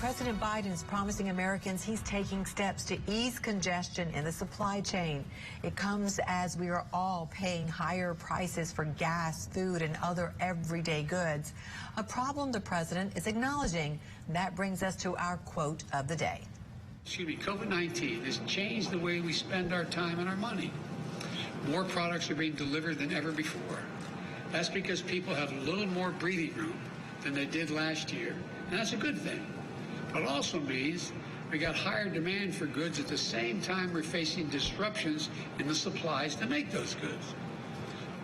President Biden is promising Americans he's taking steps to ease congestion in the supply chain. It comes as we are all paying higher prices for gas, food, and other everyday goods. A problem the president is acknowledging. That brings us to our quote of the day. COVID-19 has changed the way we spend our time and our money. More products are being delivered than ever before. That's because people have a little more breathing room than they did last year, and that's a good thing. But it also means we got higher demand for goods at the same time we're facing disruptions in the supplies to make those goods.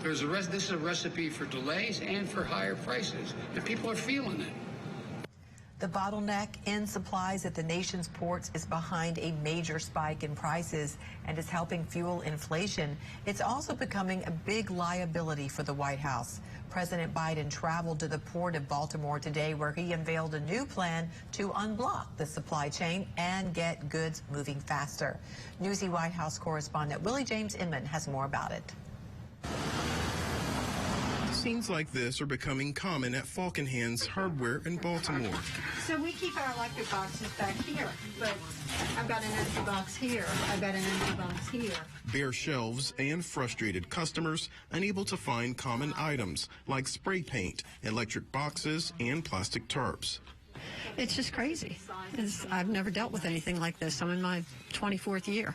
This is a recipe for delays and for higher prices, and people are feeling it. The bottleneck in supplies at the nation's ports is behind a major spike in prices and is helping fuel inflation. It's also becoming a big liability for the White House. President Biden traveled to the port of Baltimore today, where he unveiled a new plan to unblock the supply chain and get goods moving faster. Newsy White House correspondent Willie James Inman has more about it. Scenes like this are becoming common at Falcon Hands Hardware in Baltimore. So we keep our electric boxes back here, but I've got an empty box here, I've got an empty box here. Bare shelves and frustrated customers unable to find common items like spray paint, electric boxes, and plastic tarps. It's just crazy. I've never dealt with anything like this. I'm in my 24th year.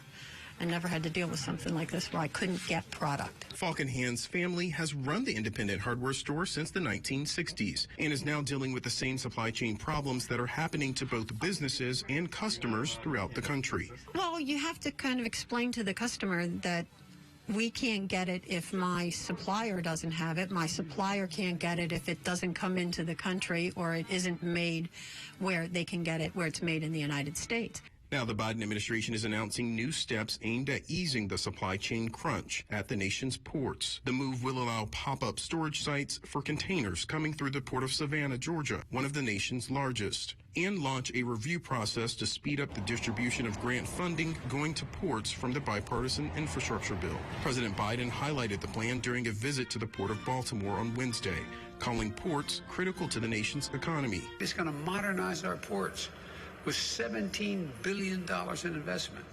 I never had to deal with something like this where I couldn't get product. Falcon Hands family has run the independent hardware store since the 1960s and is now dealing with the same supply chain problems that are happening to both businesses and customers throughout the country. Well, you have to kind of explain to the customer that we can't get it if my supplier doesn't have it. My supplier can't get it if it doesn't come into the country or it isn't made where they can get it, where it's made in the United States. Now, the Biden administration is announcing new steps aimed at easing the supply chain crunch at the nation's ports. The move will allow pop-up storage sites for containers coming through the port of Savannah, Georgia, one of the nation's largest, and launch a review process to speed up the distribution of grant funding going to ports from the bipartisan infrastructure bill. President Biden highlighted the plan during a visit to the port of Baltimore on Wednesday, calling ports critical to the nation's economy. It's going to modernize our ports with $17 billion in investment.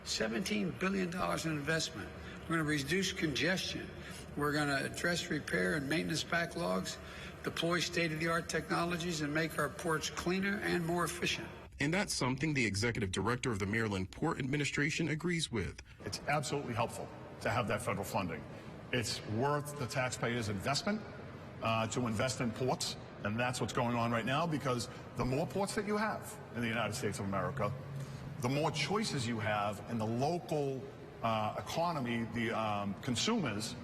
$17 billion in investment. We're going to reduce congestion. We're going to address repair and maintenance backlogs, deploy state-of-the-art technologies, and make our ports cleaner and more efficient. And that's something the executive director of the Maryland Port Administration agrees with. It's absolutely helpful to have that federal funding. It's worth the taxpayers' investment to invest in ports. And that's what's going on right now, because the more ports that you have in the United States of America, the more choices you have, and the local economy, the consumers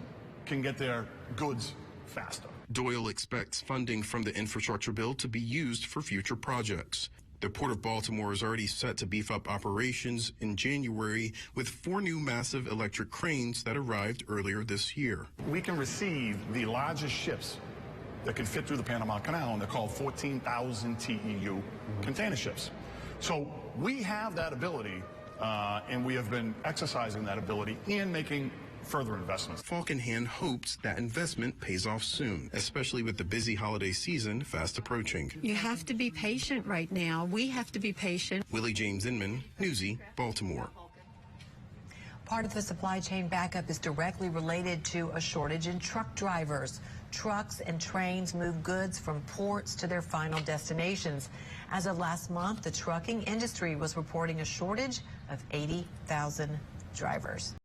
can get their goods faster. DOYLE expects funding from the infrastructure bill to be used for future projects. The Port of Baltimore is already set to beef up operations in January with 4 new massive electric cranes that arrived earlier this year. We can receive the largest ships that can fit through the Panama Canal, and they're called 14,000 TEU container ships. So we have that ability, and we have been exercising that ability and making further investments. Falcon Hand hopes that investment pays off soon, especially with the busy holiday season fast approaching. You have to be patient right now. We have to be patient. Willie James Inman, Newsy, Baltimore. Part of the supply chain backup is directly related to a shortage in truck drivers. Trucks and trains move goods from ports to their final destinations. As of last month, the trucking industry was reporting a shortage of 80,000 drivers.